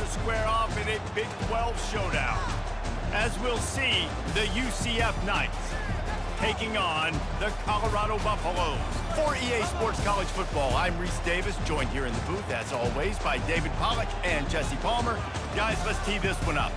to square off in a Big 12 showdown. As we'll see, the UCF Knights taking on the Colorado Buffaloes. For EA Sports College Football, I'm Reese Davis, joined here in the booth, as always, by David Pollack and Jesse Palmer. Guys, let's tee this one up.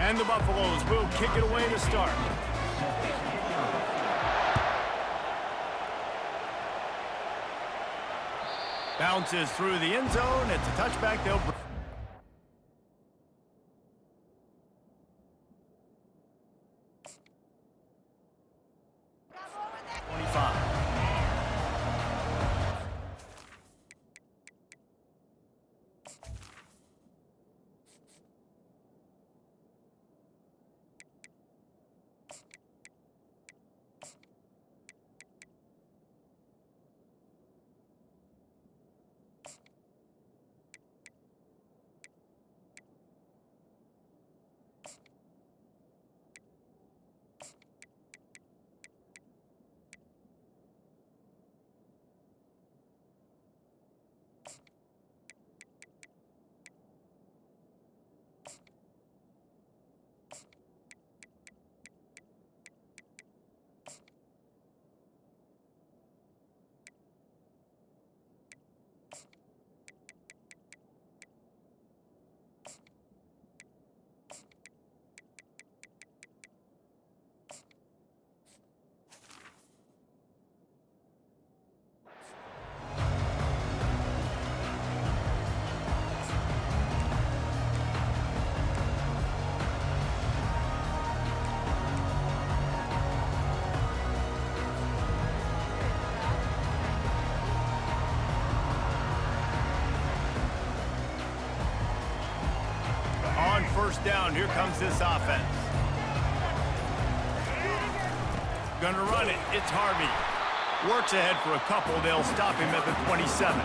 And the Buffaloes will kick it away to start. Bounces through the end zone. It's a touchback. They'll 25. First down, here comes this offense. Gonna run it, it's Harvey. Works ahead for a couple, they'll stop him at the 27.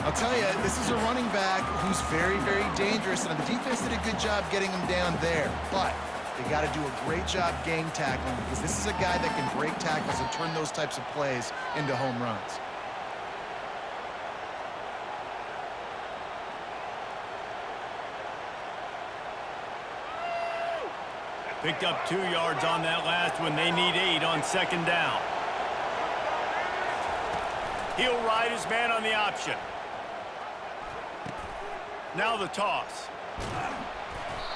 I'll tell you, this is a running back who's very, very dangerous, and the defense did a good job getting him down there. But they got to do a great job gang tackling, because this is a guy that can break tackles and turn those types of plays into home runs. Picked up 2 yards on that last one. They need 8 on second down. He'll ride his man on the option. Now the toss.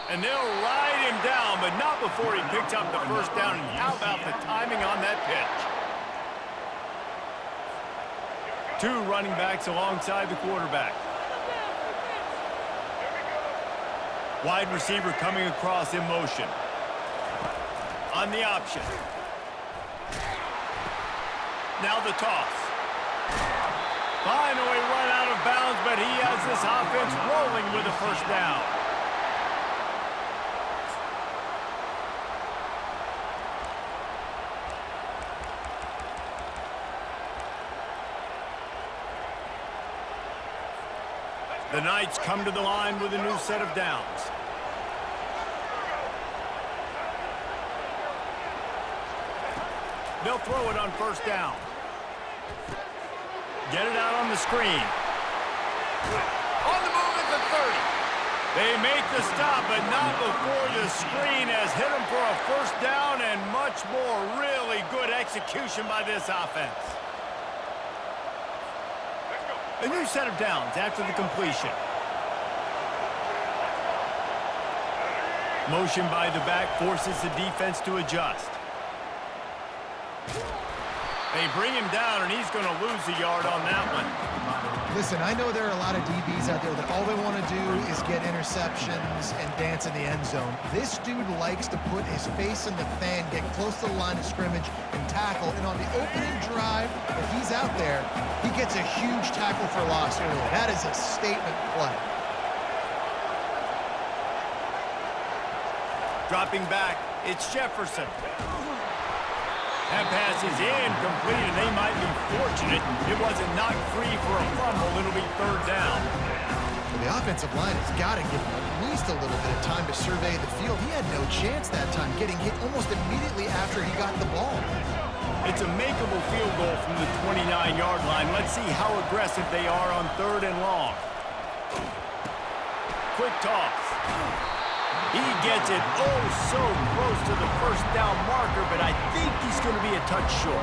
And they'll ride him down, but not before he picks up the first down. And how about the timing on that pitch? 2 running backs alongside the quarterback. Wide receiver coming across in motion. On the option. Now the toss. Finally run out of bounds, but he has this offense rolling with a first down. The Knights come to the line with a new set of downs. They'll throw it on first down. Get it out on the screen. On the move at the 30. They make the stop, but not before the screen has hit them for a first down, and much more really good execution by this offense. A new set of downs after the completion. Motion by the back forces the defense to adjust. They bring him down, and he's going to lose a yard on that one. Listen, I know there are a lot of DBs out there that all they want to do is get interceptions and dance in the end zone. This dude likes to put his face in the fan, get close to the line of scrimmage, and tackle. And on the opening drive, if he's out there, he gets a huge tackle for loss early. That is a statement play. Dropping back, it's Jefferson. That pass is incomplete, and they might be fortunate it wasn't knocked free for a fumble. It'll be third down. Well, the offensive line has got to give him at least a little bit of time to survey the field. He had no chance that time, getting hit almost immediately after he got the ball. It's a makeable field goal from the 29-yard line. Let's see how aggressive they are on third and long. Quick toss. He gets it oh so close to the first down marker, but I think he's going to be a touch short.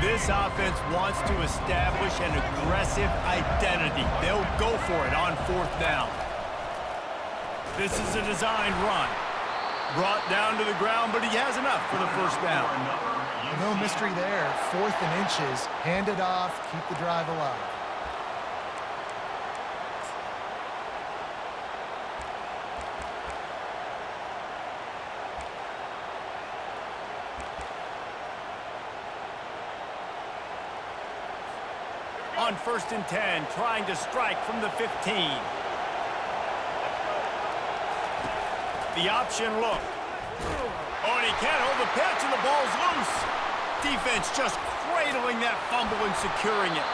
This offense wants to establish an aggressive identity. They'll go for it on fourth down. This is a designed run. Brought down to the ground, but he has enough for the first down. No mystery there. 4th and inches. Hand it off. Keep the drive alive. On 1st and 10, trying to strike from the 15. The option look. Oh, and he can't hold the pitch, and the ball's loose. Defense just cradling that fumble and securing it.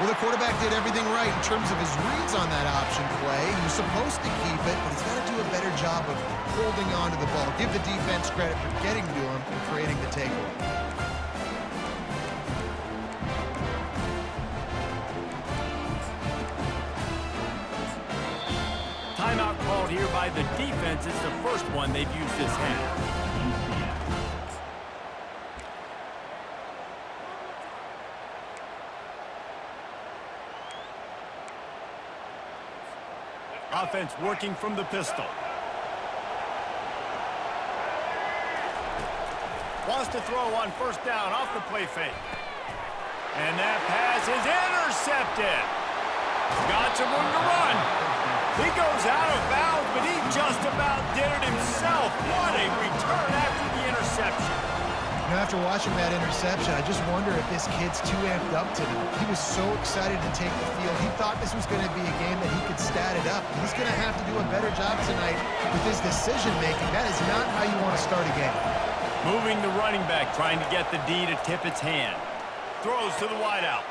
Well, the quarterback did everything right in terms of his reads on that option play. He was supposed to keep it, but he's got to do a better job of holding on to the ball. Give the defense credit for getting to him and creating the takeaway. Timeout called here by the defense. It's the first one they've used this half. Offense working from the pistol. Wants to throw on first down off the play fake. And that pass is intercepted. Got some room to run. He goes out of bounds, but he just about did it himself. What a return after the interception. You know, after watching that interception, I just wonder if this kid's too amped up tonight. He was so excited to take the field. He thought this was going to be a game that he could stat it up. He's going to have to do a better job tonight with his decision-making. That is not how you want to start a game. Moving the running back, trying to get the D to tip its hand. Throws to the wideout.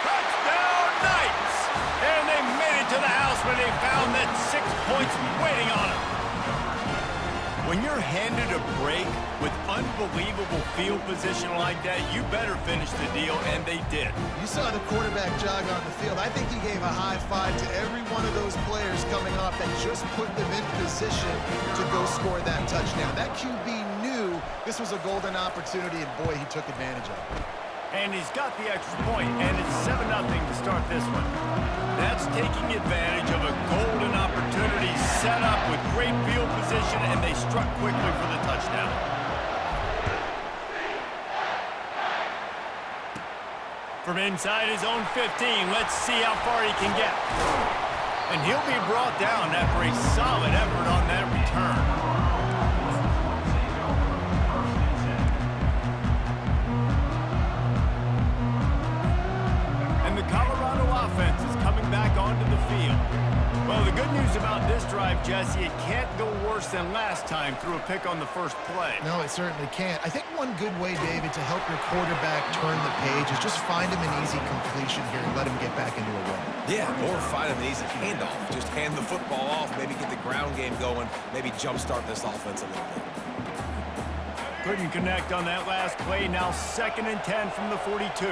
Touchdown, Knights! And they made it to the house when they found that 6 points waiting on them. When you're handed a break with unbelievable field position like that, you better finish the deal, and they did. You saw the quarterback jog on the field. I think he gave a high five to every one of those players coming off that just put them in position to go score that touchdown. That QB knew this was a golden opportunity, and boy, he took advantage of it. And he's got the extra point, and it's 7-0 to start this one. That's taking advantage of a golden opportunity set up with great field position, and they struck quickly for the touchdown. From inside his own 15, let's see how far he can get. And he'll be brought down after a solid effort on that return. Offense is coming back onto the field. Well, the good news about this drive, Jesse, it can't go worse than last time through a pick on the first play. No, it certainly can't. I think one good way, David, to help your quarterback turn the page is just find him an easy completion here and let him get back into a run. Yeah, or find him an easy handoff. Just hand the football off, maybe get the ground game going, maybe jumpstart this offense a little bit. Couldn't connect on that last play. Now 2nd and 10 from the 42.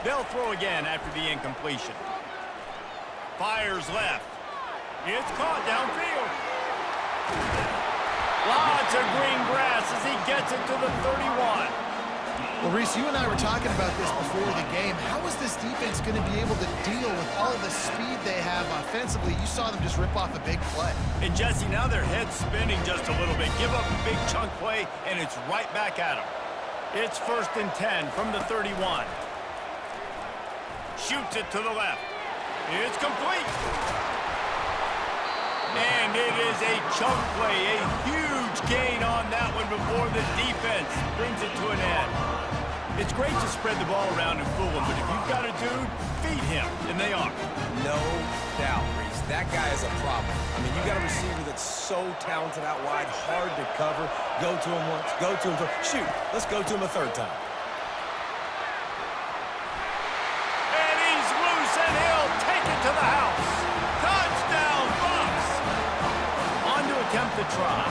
They'll throw again after the incompletion. Fires left. It's caught downfield. Lots of green grass as he gets it to the 31. Well, Reese, you and I were talking about this before the game. How is this defense going to be able to deal with all the speed they have offensively? You saw them just rip off a big play. And Jesse, now their head's spinning just a little bit. Give up a big chunk play, and it's right back at them. It's 1st and 10 from the 31. Shoots it to the left. It's complete. And it is a chunk play, a huge gain on that one before the defense brings it to an end. It's great to spread the ball around and fool him, but if you've got a dude, feed him, and they are. No doubt, Reese. That guy is a problem. I mean, you got a receiver that's so talented out wide, hard to cover. Go to him once, go to him twice. Shoot, let's go to him a third time. And he's loose, and he'll take it to the house. Touchdown, Buffs! On to attempt the try.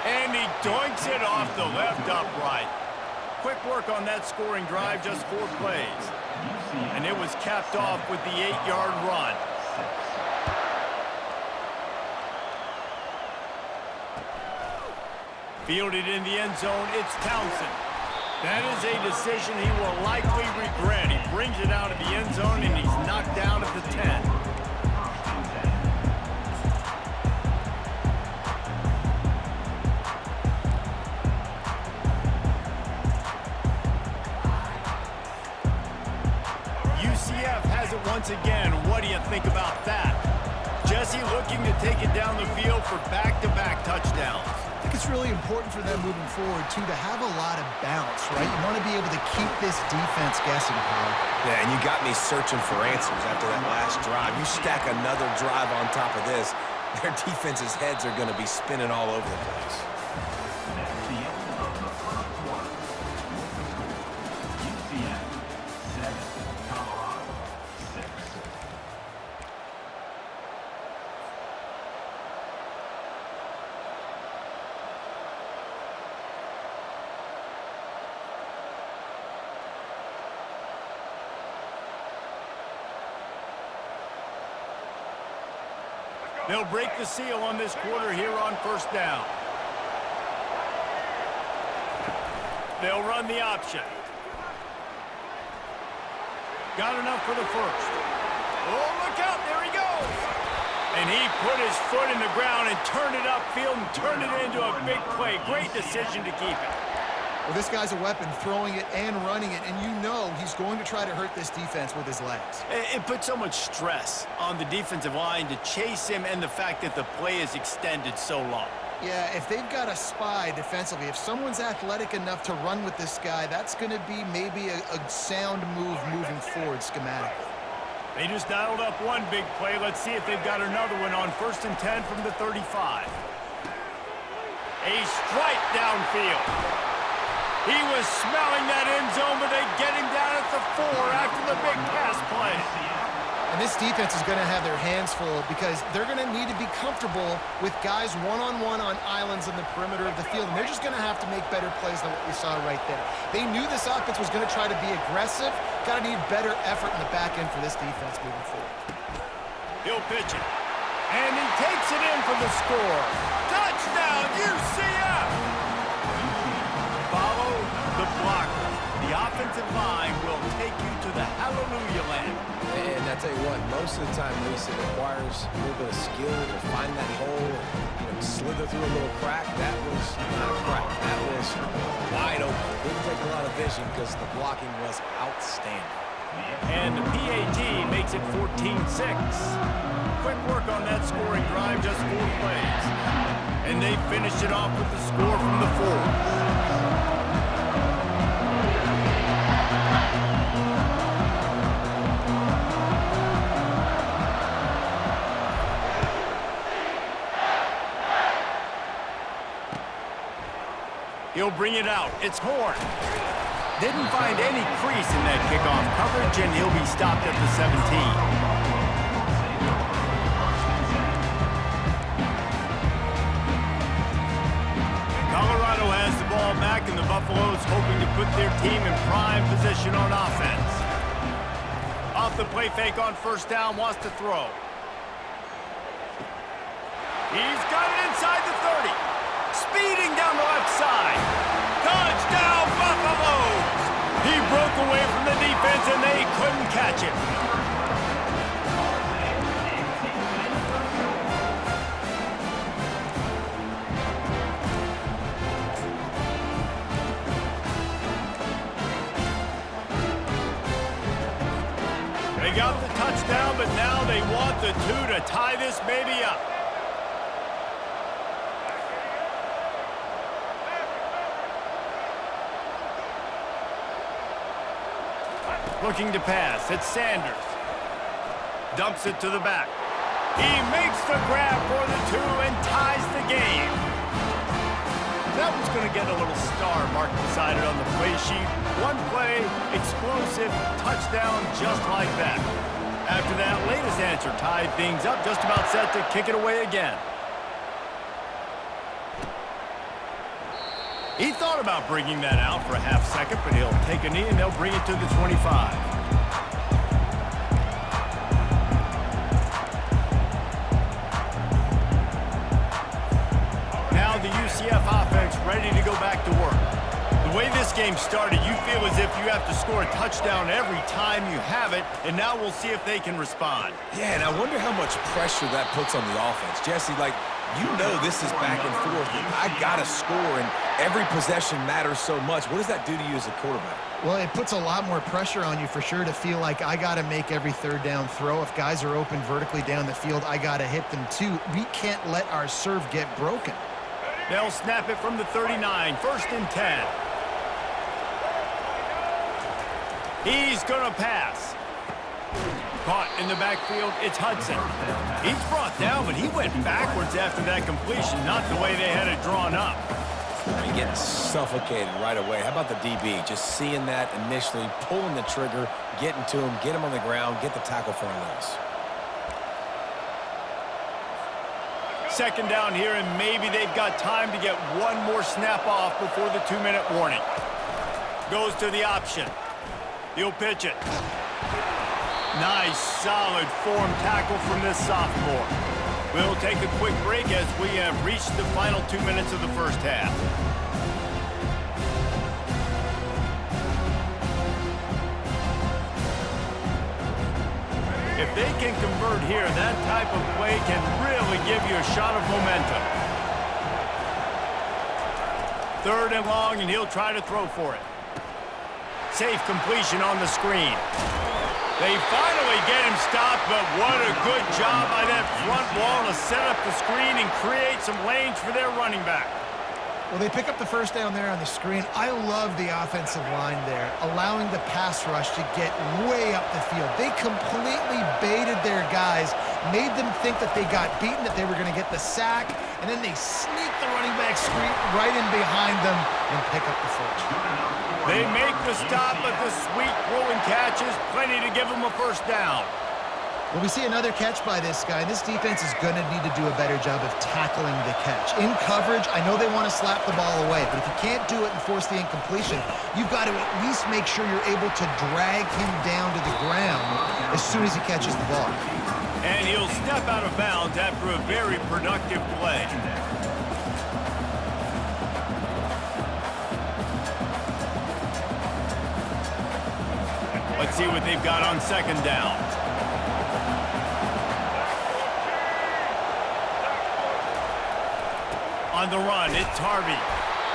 And he doinks it off the left upright. Quick work on that scoring drive, just 4 plays. And it was capped off with the 8-yard run. Fielded in the end zone, it's Townsend. That is a decision he will likely regret. He brings it out of the end zone, and he's knocked down at the 10. UCF has it once again. What do you think about that? Jesse looking to take it down the field for back-to-back touchdowns. I think it's really important for them moving forward, too, to have a lot of bounce, right? You want to be able to keep this defense guessing, Paul. Yeah, and you got me searching for answers after that last drive. You stack another drive on top of this, their defense's heads are going to be spinning all over the place. They'll break the seal on this quarter here on first down. They'll run the option. Got enough for the first. Oh, look out, there he goes. And he put his foot in the ground and turned it upfield and turned it into a big play. Great decision to keep it. Well, this guy's a weapon, throwing it and running it, and you know he's going to try to hurt this defense with his legs. It puts so much stress on the defensive line to chase him and the fact that the play is extended so long. Yeah, if they've got a spy defensively, if someone's athletic enough to run with this guy, that's going to be maybe a sound move moving forward schematically. They just dialed up one big play. Let's see if they've got another one on 1st and 10 from the 35. A strike downfield. He was smelling that end zone, but they get him down at the 4 after the big pass play. And this defense is going to have their hands full because they're going to need to be comfortable with guys one-on-one on islands in the perimeter of the field. And they're just going to have to make better plays than what we saw right there. They knew this offense was going to try to be aggressive. Got to need better effort in the back end for this defense moving forward. He'll pitch it. And he takes it in for the score. Touchdown, UCF! Follow the blocker. The offensive line will take you to the hallelujah land. And I tell you what, most of the time, Lisa, it requires a little bit of skill to find that hole and slither through a little crack. That was not a crack. That was wide open. Didn't take a lot of vision because the blocking was outstanding. And the PAT makes it 14-6. Quick work on that scoring drive, just 4 plays. And they finished it off with the score from the 4. He'll bring it out. It's Horn. Didn't find any crease in that kickoff coverage, and he'll be stopped at the 17. Colorado has the ball back, and the Buffaloes hoping to put their team in prime position on offense. Off the play fake on 1st down, wants to throw. He's got it inside the 30. Speeding down the left side. Touchdown, Buffaloes! He broke away from the defense, and they couldn't catch him. They got the touchdown, but now they want the 2 to tie this baby up. Looking to pass. It's Sanders. Dumps it to the back. He makes the grab for the 2 and ties the game. That one's going to get a little star mark beside it on the play sheet. One play, explosive, touchdown just like that. After that latest answer tied things up, just about set to kick it away again. He thought about bringing that out for a half second, but he'll take a knee and they'll bring it to the 25. Now the UCF offense ready to go back to work. The way this game started, you feel as if you have to score a touchdown every time you have it, and now we'll see if they can respond. Yeah, and I wonder how much pressure that puts on the offense. Jesse, like, you know this is back and forth, and I got to score, and every possession matters so much. What does that do to you as a quarterback? Well, it puts a lot more pressure on you for sure to feel like I got to make every third down throw. If guys are open vertically down the field, I got to hit them too. We can't let our serve get broken. They'll snap it from the 39, 1st and 10. He's going to pass. Caught in the backfield, it's Hudson. He's brought down, but he went backwards after that completion, not the way they had it drawn up. You're getting suffocated right away. How about the DB? Just seeing that initially, pulling the trigger, getting to him, get him on the ground, get the tackle for a loss. Second down here, and maybe they've got time to get one more snap off before the 2-minute warning. Goes to the option. He'll pitch it. Nice, solid form tackle from this sophomore. We'll take a quick break as we have reached the final 2 minutes of the first half. If they can convert here, that type of play can really give you a shot of momentum. 3rd and long, and he'll try to throw for it. Safe completion on the screen. They finally get him stopped, but what a good job by that front wall to set up the screen and create some lanes for their running back. Well, they pick up the first down there on the screen. I love the offensive line there, allowing the pass rush to get way up the field. They completely baited their guys, made them think that they got beaten, that they were going to get the sack, and then they sneak the running back screen right in behind them and pick up the first. They make the stop, but the sweet throw and catch is plenty to give them a first down. Well, we see another catch by this guy. This defense is going to need to do a better job of tackling the catch. In coverage, I know they want to slap the ball away, but if you can't do it and force the incompletion, you've got to at least make sure you're able to drag him down to the ground as soon as he catches the ball. And he'll step out of bounds after a very productive play. Let's see what they've got on second down. On the run, it's Harvey.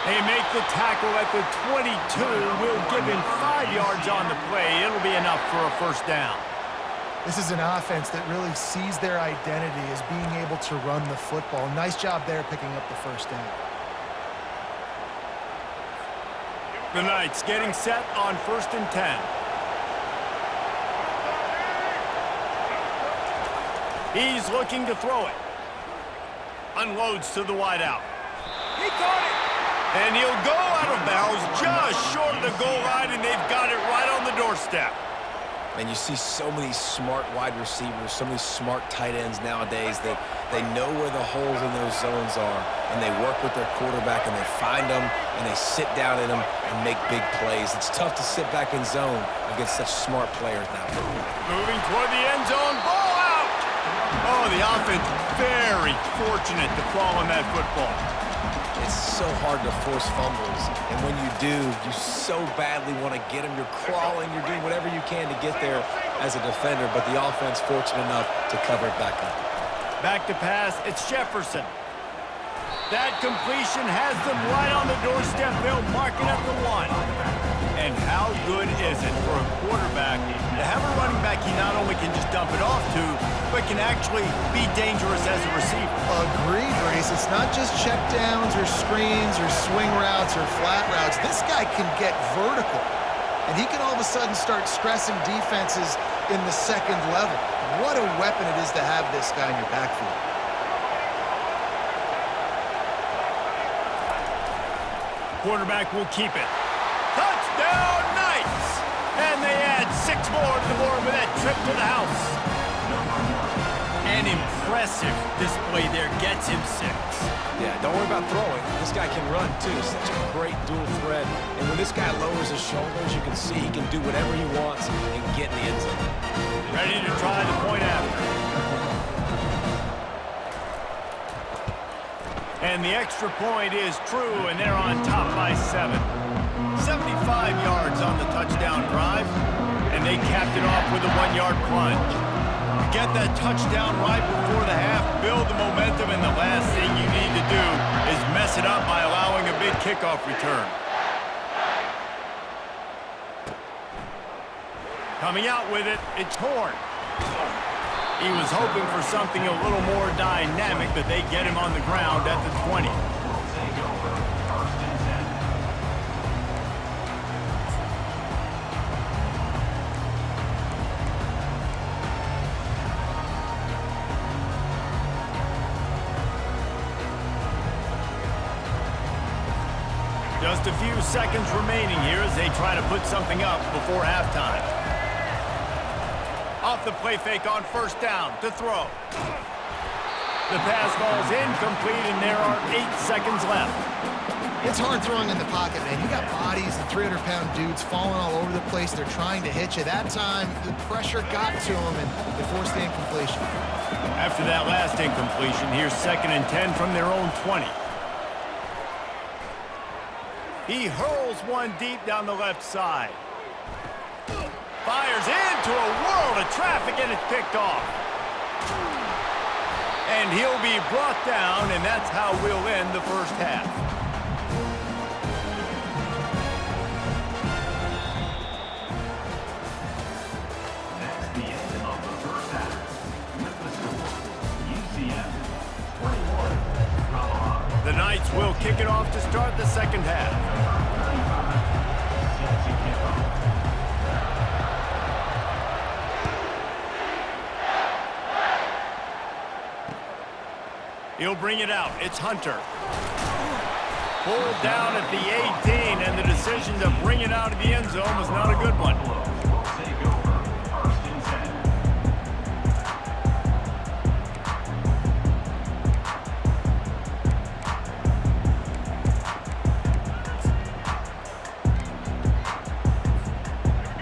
They make the tackle at the 22. Will give him 5 yards on the play. It'll be enough for a first down. This is an offense that really sees their identity as being able to run the football. Nice job there picking up the first down. The Knights getting set on 1st and 10. He's looking to throw it. Unloads to the wideout. He caught it! And he'll go out of bounds just short of the goal line, and they've got it right on the doorstep. And you see so many smart wide receivers, so many smart tight ends nowadays that they know where the holes in those zones are, and they work with their quarterback, and they find them, and they sit down in them and make big plays. It's tough to sit back in zone against such smart players now. Moving toward the end zone, ball out! Oh, the offense very fortunate to fall on that football. It's so hard to force fumbles, and when you do, you so badly want to get them. You're crawling, you're doing whatever you can to get there as a defender, but the offense fortunate enough to cover it back up. Back to pass, it's Jefferson. That completion has them right on the doorstep. They'll mark it at the 1. And how good is it for a quarterback to have a running back he not only can just dump it off to, but can actually be dangerous as a receiver? Agreed, Reese. It's not just check downs or screens or swing routes or flat routes. This guy can get vertical. and he can all of a sudden start stressing defenses in the second level. What a weapon it is to have this guy in your backfield. Quarterback will keep it. Touchdown, Knights! And they add 6 more to the board with that trip to the house. An impressive display there gets him 6. Yeah, don't worry about throwing. This guy can run, too. Such a great dual threat. And when this guy lowers his shoulders, you can see he can do whatever he wants and get in the end zone. Ready to try the point after. And the extra point is true, and they're on top by 7. 75 yards on the touchdown drive, and they capped it off with a 1-yard plunge. Get that touchdown right before the half, build the momentum, and the last thing you need to do is mess it up by allowing a big kickoff return. Coming out with it, it's Horn. He was hoping for something a little more dynamic, but they get him on the ground at the 20. Just a few seconds remaining here as they try to put something up before halftime. Off the play fake on first down to throw. The pass falls incomplete, and there are 8 seconds left. It's hard throwing in the pocket, man. You got bodies and 300-pound dudes falling all over the place. They're trying to hit you. That time, the pressure got to them, and they forced the incompletion. After that last incompletion, here's 2nd and 10 from their own 20. He hurls one deep down the left side. Fires into a world of traffic, and it's picked off. And he'll be brought down, and that's how we'll end the first half. That's the end of the first half. With the score, UCF 21, Colorado. The Knights will kick it off to start the second half. He'll bring it out. It's Hunter. Pulled down at the 18, and the decision to bring it out of the end zone was not a good one.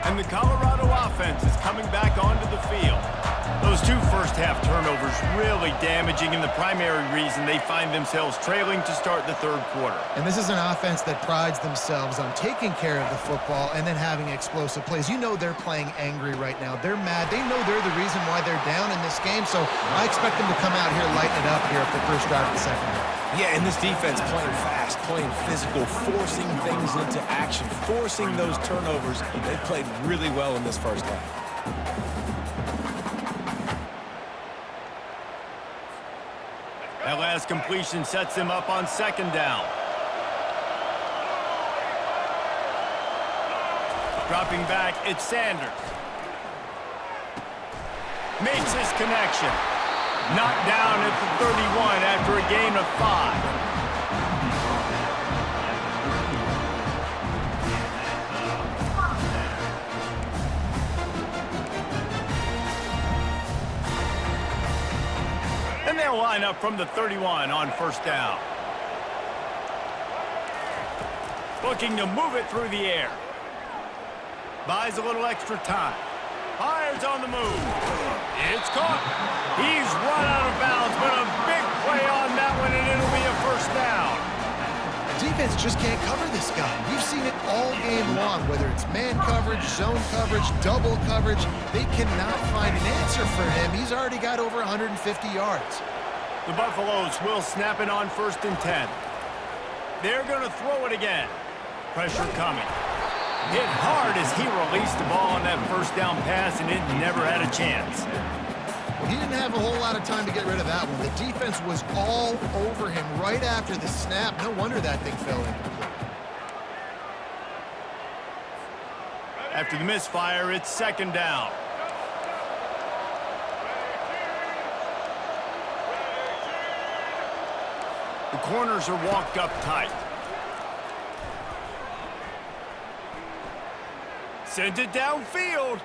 And the Colorado offense is coming back onto the field. Those 2 first-half turnovers really damaging, and the primary reason they find themselves trailing to start the third quarter. And this is an offense that prides themselves on taking care of the football and then having explosive plays. You know they're playing angry right now. They're mad. They know they're the reason why they're down in this game, so I expect them to come out here, lighten it up here for the first drive of the second half. Yeah, and this defense playing fast, playing physical, forcing things into action, forcing those turnovers. They played really well in this first half. That last completion sets them up on 2nd down. Dropping back, it's Sanders. Makes his connection. Knocked down at the 31 after a gain of 5. And they'll line up from the 31 on first down. Looking to move it through the air. Buys a little extra time. Fires on the move. It's caught. He's run out of bounds, but a big play on that one, and it'll be a first down. Defense just can't cover this guy. We've seen it all game long, whether it's man coverage, zone coverage, double coverage. They cannot find an answer for him. He's already got over 150 yards. The Buffaloes will snap it on 1st and 10. They're going to throw it again. Pressure coming. Hit hard as he released the ball on that first down pass, and it never had a chance. Well, he didn't have a whole lot of time to get rid of that one. The defense was all over him right after the snap. No wonder that thing fell incomplete. After the misfire, it's second down. The corners are walked up tight. Sends it downfield.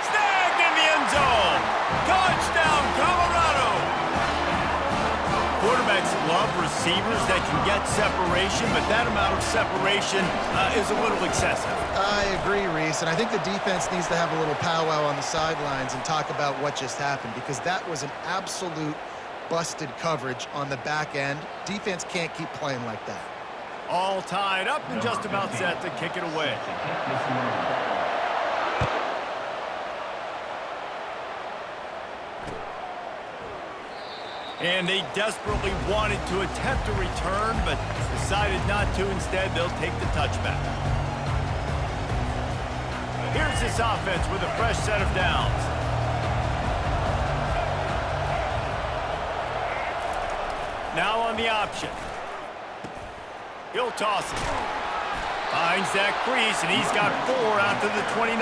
Snagged in the end zone. Touchdown, Colorado. Quarterbacks love receivers that can get separation, but that amount of separation is a little excessive. I agree, Reese, and I think the defense needs to have a little powwow on the sidelines and talk about what just happened, because that was an absolute busted coverage on the back end. Defense can't keep playing like that. All tied up and just about set to kick it away. And they desperately wanted to attempt a return, but decided not to. Instead, they'll take the touchback. Here's this offense with a fresh set of downs. Now on the option. He'll toss it. Finds that crease, and he's got 4 out to the 29.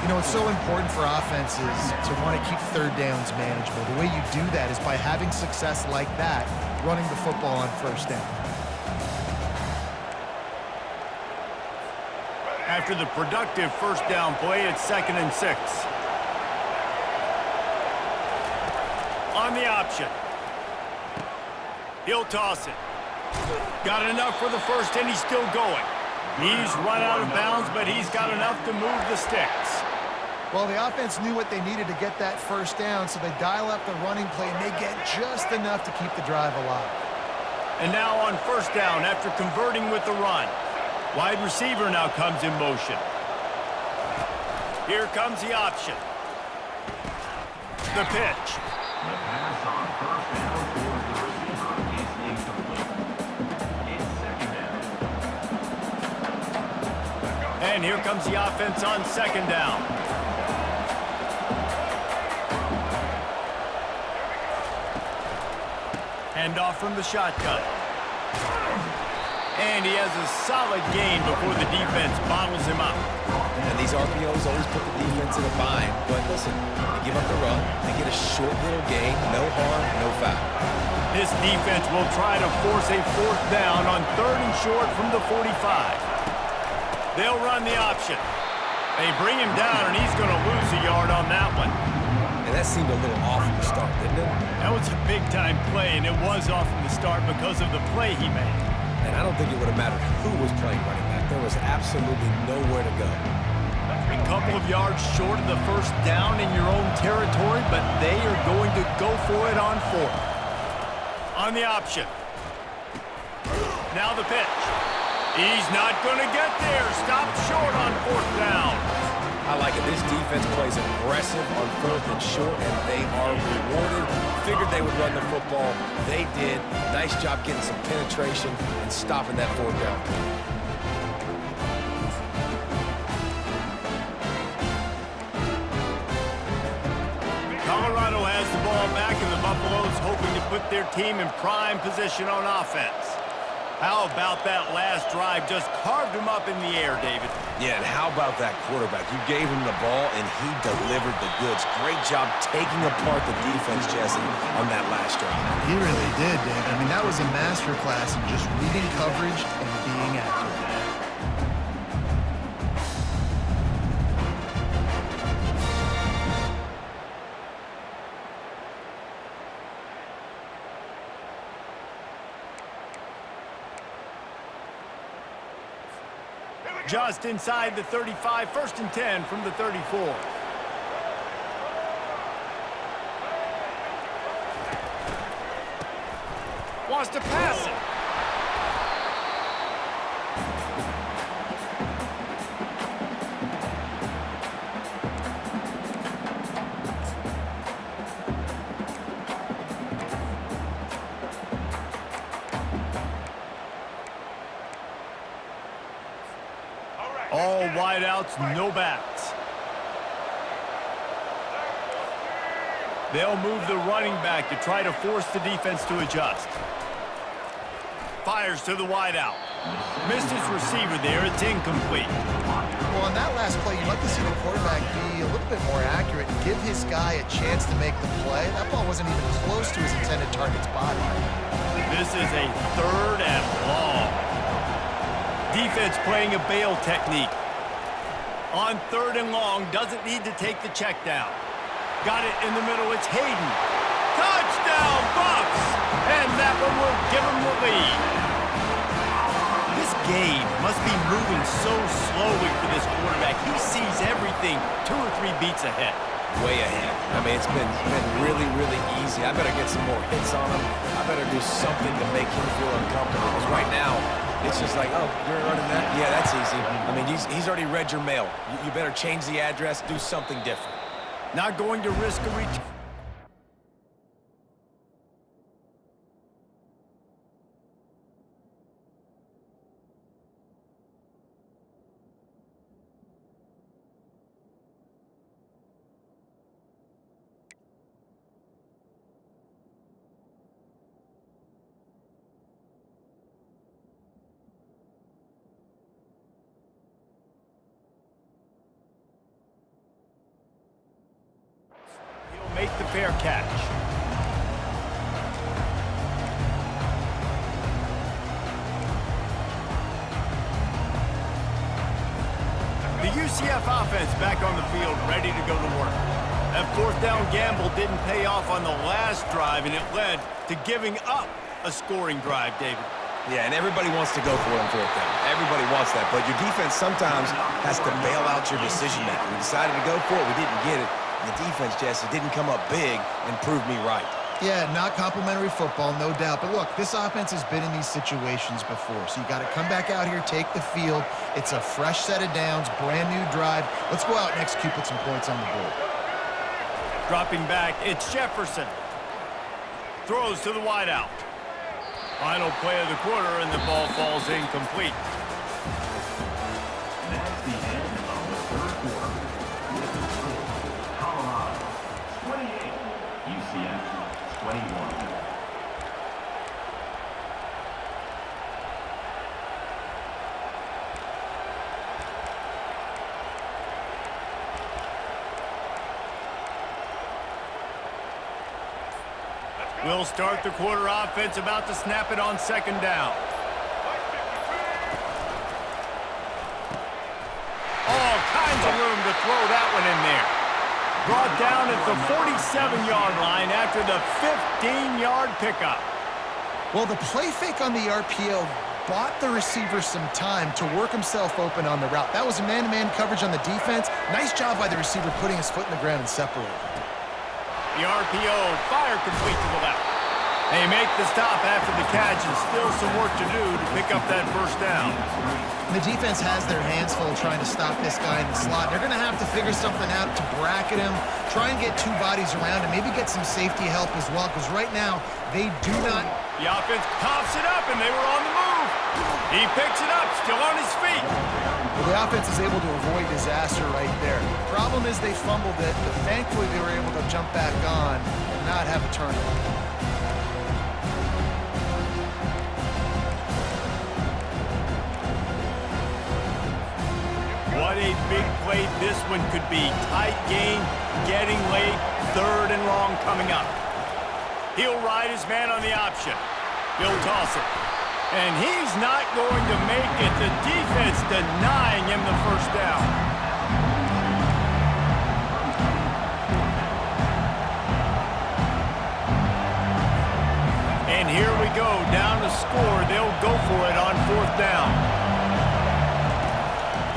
You know, it's so important for offenses to want to keep third downs manageable. The way you do that is by having success like that, running the football on first down. After the productive first down play, it's 2nd and 6. On the option. He'll toss it. Got enough for the first, and he's still going. He's run out of bounds, but he's got enough to move the sticks. Well, the offense knew what they needed to get that first down, so they dial up the running play, and they get just enough to keep the drive alive. And now on first down, after converting with the run, wide receiver now comes in motion. Here comes the option. The pitch. The pass on first down towards the receiver is incomplete. It's second down. And here comes the offense on second down. Hand off from the shotgun. And he has a solid gain before the defense bottles him up. And these RPOs always put the defense in a bind. But listen, they give up the run, they get a short little gain, no harm, no foul. This defense will try to force a 4th down on 3rd and short from the 45. They'll run the option. They bring him down, and he's going to lose a yard on that one. And that seemed a little off from the start, didn't it? That was a big-time play, and it was off from the start because of the play he made. And I don't think it would have mattered who was playing running back. There was absolutely nowhere to go. A couple of yards short of the first down in your own territory, but they are going to go for it on 4th. On the option. Now the pitch. He's not going to get there. Stopped short on 4th down. I like it. This defense plays aggressive on 4th and short, and they are rewarded. Figured they would run the football. They did. Nice job getting some penetration and stopping that 4th down play. Colorado has the ball back, and the Buffaloes hoping to put their team in prime position on offense. How about that last drive? Just carved him up in the air, David. Yeah, and how about that quarterback? You gave him the ball, and he delivered the goods. Great job taking apart the defense, Jesse, on that last drive. He really did, Dave. I mean, that was a masterclass in just reading coverage and being accurate. Just inside the 35, 1st and 10 from the 34. Wants to pass it. All wideouts, no backs. They'll move the running back to try to force the defense to adjust. Fires to the wideout. Missed his receiver there. It's incomplete. Well, on that last play, you'd like to see the quarterback be a little bit more accurate and give his guy a chance to make the play. That ball wasn't even close to his intended target's body. This is a 3rd and long. Defense playing a bail technique. On 3rd and long, doesn't need to take the check down. Got it in the middle. It's Hayden. Touchdown, Buffs! And that one will give him the lead. This game must be moving so slowly for this quarterback. He sees everything 2 or 3 beats ahead. Way ahead. I mean, it's been really, really easy. I better get some more hits on him. I better do something to make him feel uncomfortable. Because right now, it's just like, oh, you're running that? Yeah, that's easy. I mean, he's already read your mail. You better change the address, do something different. Not going to risk a return. Make the fair catch. The UCF offense back on the field, ready to go to work. That 4th down gamble didn't pay off on the last drive, and it led to giving up a scoring drive, David. Yeah, and everybody wants to go for it on 4th down. Everybody wants that, but your defense sometimes has to bail out your decision making. We decided to go for it, we didn't get it. The defense, Jesse, didn't come up big and prove me right. Yeah, not complimentary football, no doubt. But look, this offense has been in these situations before, so you got to come back out here, take the field. It's a fresh set of downs, brand new drive. Let's go out and execute, put some points on the board. Dropping back, it's Jefferson. Throws to the wideout. Final play of the quarter, and the ball falls incomplete. That's the end of the 3rd quarter. With the score, Colorado 28, UCF 21. We'll start the quarter offense, about to snap it on 2nd down. All kinds of room to throw that one in there. Brought down at the 47-yard line after the 15-yard pickup. Well, the play fake on the RPO bought the receiver some time to work himself open on the route. That was a man-to-man coverage on the defense. Nice job by the receiver putting his foot in the ground and separating. The RPO fire complete to the left. They make the stop after the catch, and still some work to do to pick up that 1st down. And the defense has their hands full trying to stop this guy in the slot. They're going to have to figure something out to bracket him, try and get 2 bodies around him, maybe get some safety help as well, because right now they do not. The offense pops it up, and they were on the move. He picks it up, still on his feet. Well, the offense is able to avoid disaster right there. Problem is they fumbled it, but thankfully they were able to jump back on and not have a turnover. What a big play this one could be. Tight game, getting late, 3rd and long coming up. He'll ride his man on the option. He'll toss it. And he's not going to make it. The defense denying him the 1st down. And here we go, down to score. They'll go for it on 4th down.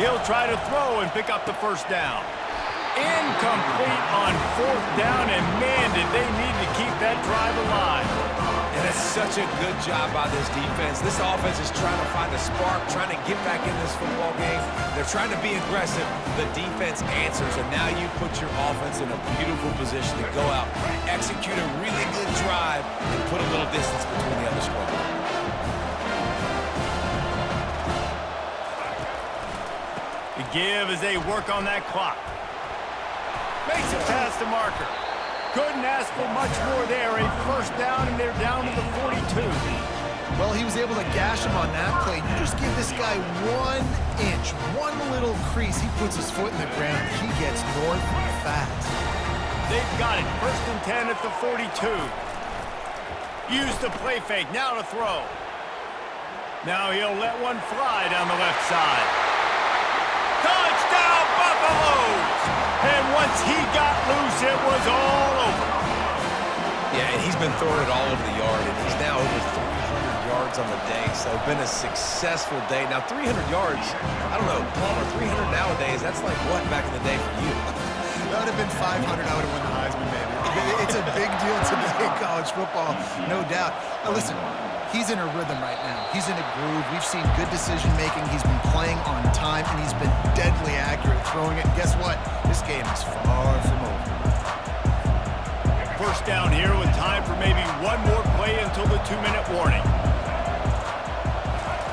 He'll try to throw and pick up the 1st down. Incomplete on 4th down, and man, did they need to keep that drive alive. And it's such a good job by this defense. This offense is trying to find a spark, trying to get back in this football game. They're trying to be aggressive. The defense answers, and now you put your offense in a beautiful position to go out, execute a really good drive, and put a little distance between the other squad. The give as they work on that clock. Makes it past the marker. Couldn't ask for much more there. A 1st down, and they're down to the 42. Well, he was able to gash him on that play. You just give this guy 1 inch, one little crease. He puts his foot in the ground. He gets north fast. They've got it. 1st and 10 at the 42. Use the play fake. Now to throw. Now he'll let one fly down the left side. Touchdown, Buffaloes! And once he got loose, it was all over. Yeah, and he's been throwing it all over the yard, and he's now over 300 yards on the day, so been a successful day. Now, 300 yards, I don't know, Palmer, 300 nowadays, that's like what back in the day for you? That would have been 500. I would have won the Heisman, baby. It's a big deal today in college football, no doubt. Now, listen, he's in a rhythm right now. He's in a groove. We've seen good decision-making. He's been playing on time, and he's been deadly accurate throwing it. And guess what? This game is far from over. 1st down here with time for maybe one more play until the 2-minute warning.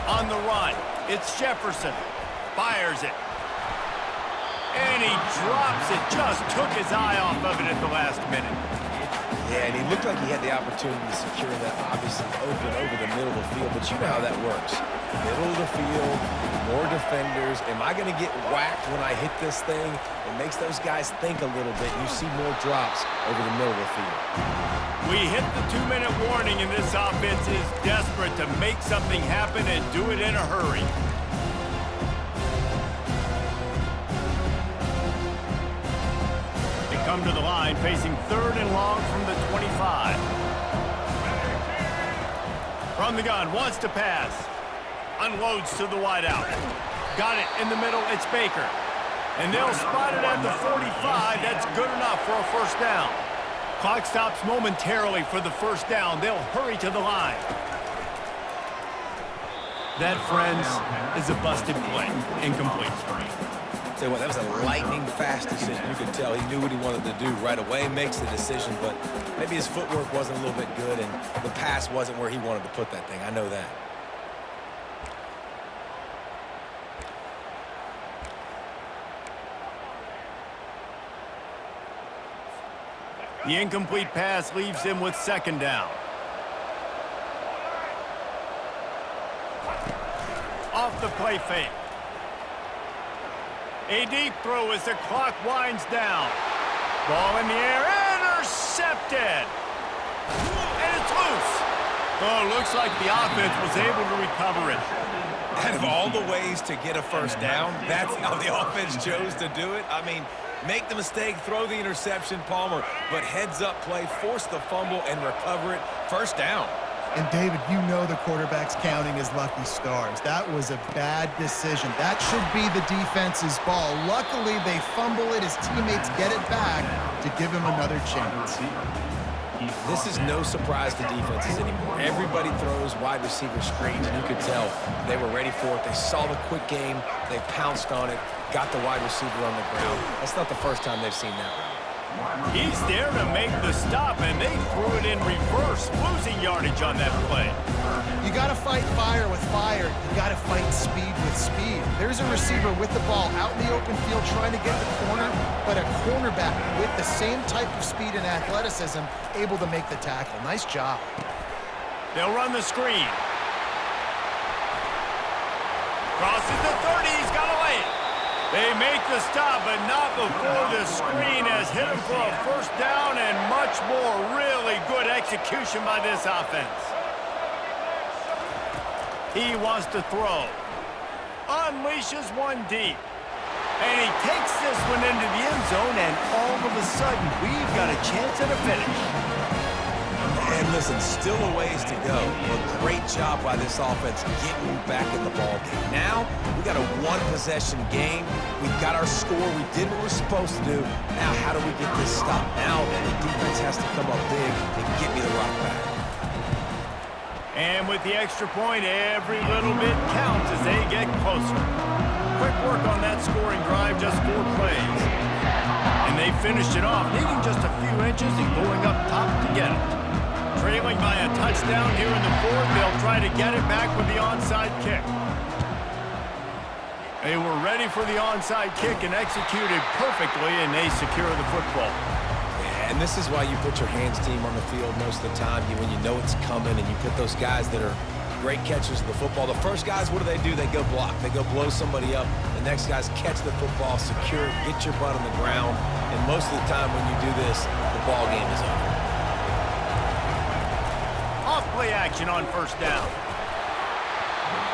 On the run, it's Jefferson. Fires it. And he drops it. Just took his eye off of it at the last minute. Yeah, and he looked like he had the opportunity to secure that obviously open over the middle of the field, but you know how that works. Middle of the field, more defenders. Am I going to get whacked when I hit this thing? It makes those guys think a little bit. You see more drops over the middle of the field. We hit the 2-minute warning, and this offense is desperate to make something happen and do it in a hurry. They come to the line facing 3rd and long from the 25. From the gun, wants to pass. Unloads to the wideout. Got it in the middle, it's Baker. And they'll spot it at the 45. That's good enough for a 1st down. Clock stops momentarily for the 1st down. They'll hurry to the line. That, friends, is a busted play. Incomplete. Tell you what, that was a lightning-fast decision. You could tell he knew what he wanted to do right away, makes the decision, but maybe his footwork wasn't a little bit good, and the pass wasn't where he wanted to put that thing. I know that. The incomplete pass leaves him with 2nd down. Off the play fake. A deep throw as the clock winds down. Ball in the air, intercepted. And it's loose. Oh, looks like the offense was able to recover it. Out of all the ways to get a 1st down, that's how the offense chose to do it. I mean, make the mistake, throw the interception, Palmer, but heads-up play, force the fumble, and recover it. 1st down. And, David, you know the quarterback's counting his lucky stars. That was a bad decision. That should be the defense's ball. Luckily, they fumble it. His teammates get it back to give him another chance. This is no surprise to defenses anymore. Everybody throws wide receiver screens, and you could tell they were ready for it. They saw the quick game. They pounced on it, got the wide receiver on the ground. That's not the first time they've seen that route. He's there to make the stop, and they threw it in reverse, losing yardage on that play. You got to fight fire with fire. You got to fight speed with speed. There's a receiver with the ball out in the open field trying to get the corner, but a cornerback with the same type of speed and athleticism able to make the tackle. Nice job. They'll run the screen. Crosses the 30. He's got to lay it. They make the stop, but not before the screen has hit him for a 1st down and much more. Really good execution by this offense. He wants to throw. Unleashes one deep. And he takes this one into the end zone, and all of a sudden, we've got a chance at a finish. And listen, still a ways to go. A great job by this offense getting you back in the ball game. Now, we got a 1-possession game. We've got our score. We did what we're supposed to do. Now, how do we get this stop? Now, the defense has to come up big and get me the rock back. And with the extra point, every little bit counts as they get closer. Quick work on that scoring drive, just 4 plays. And they finished it off, needing just a few inches and going up top to get it. Trailing by a touchdown here in the 4th, they'll try to get it back with the onside kick. They were ready for the onside kick and executed perfectly, and they secure the football. Yeah, and this is why you put your hands team on the field most of the time. When you know it's coming, and you put those guys that are great catchers of the football. The first guys, what do? They go block. They go blow somebody up. The next guys catch the football, secure, get your butt on the ground. And most of the time when you do this, the ball game is over. Off play action on first down.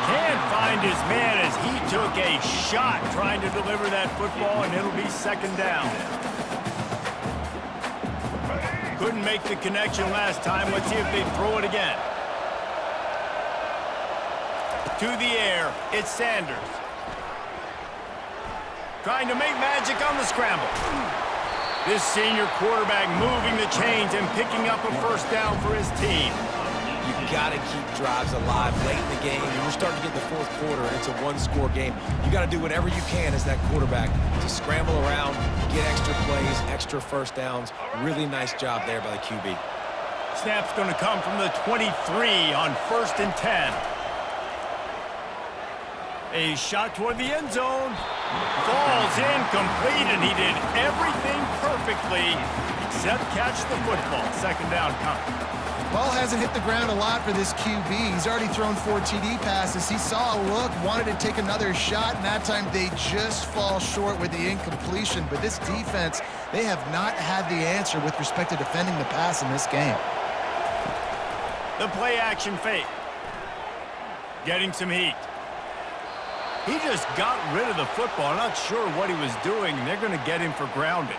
Can't find his man as he took a shot trying to deliver that football, and it'll be second down. Couldn't make the connection last time. Let's see if they throw it again. To the air, it's Sanders. Trying to make magic on the scramble. This senior quarterback moving the chains and picking up a first down for his team. You got to keep drives alive late in the game. We're starting to get the fourth quarter, and it's a one-score game. You got to do whatever you can as that quarterback to scramble around, get extra plays, extra first downs. Really nice job there by the QB. Snap's going to come from the 23 on 1st and 10. A shot toward the end zone. Falls incomplete, and he did everything perfectly except catch the football. Second down coming. Ball hasn't hit the ground a lot for this QB. He's already thrown 4 TD passes. He saw a look, wanted to take another shot, and that time they just fall short with the incompletion. But this defense, they have not had the answer with respect to defending the pass in this game. The play action fake. Getting some heat. He just got rid of the football. Not sure what he was doing. They're going to get him for grounding.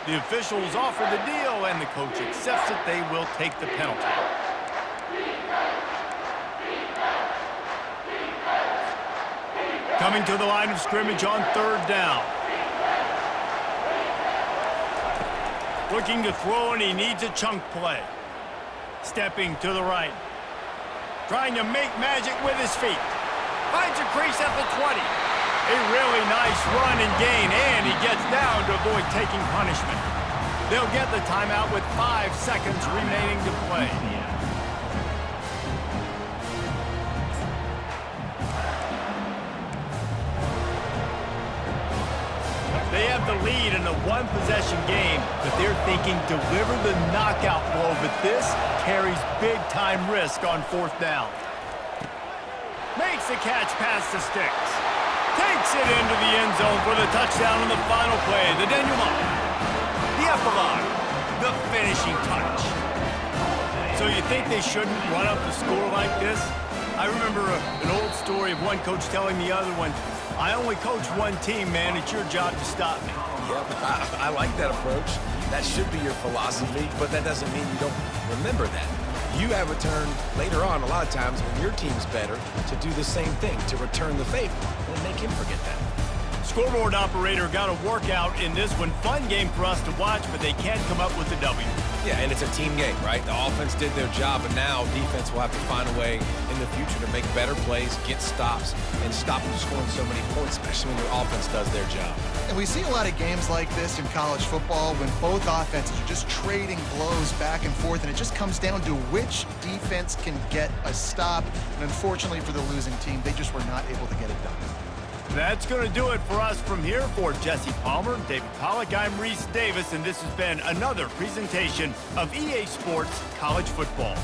The officials offer the deal, and the coach accepts it. They will take the penalty. Coming to the line of scrimmage on 3rd down. Looking to throw, and he needs a chunk play. Stepping to the right. Trying to make magic with his feet. Finds a crease at the 20. A really nice run and gain, and he gets down to avoid taking punishment. They'll get the timeout with 5 seconds remaining to play. They have the lead in a one-possession game, but they're thinking deliver the knockout blow, but this carries big-time risk on 4th down. Makes the catch past the sticks. Takes it into the end zone for the touchdown in the final play. The denouement. The epilogue. The finishing touch. So you think they shouldn't run up the score like this? I remember an old story of one coach telling the other one, I only coach one team, man. It's your job to stop me. Yep, I like that approach. That should be your philosophy, but that doesn't mean you don't remember that. You have a turn later on, a lot of times, when your team's better, to do the same thing, to return the favor, and make him forget that. Scoreboard operator got a workout in this one. Fun game for us to watch, but they can't come up with a W. Yeah, and it's a team game, right? The offense did their job, and now defense will have to find a way in the future to make better plays, get stops, and stop them scoring so many points, especially when your offense does their job. And we see a lot of games like this in college football when both offenses are just trading blows back and forth, and it just comes down to which defense can get a stop. And unfortunately for the losing team, they just were not able to get it done. That's going to do it for us from here. For Jesse Palmer, David Pollack, I'm Reese Davis, and this has been another presentation of EA Sports College Football.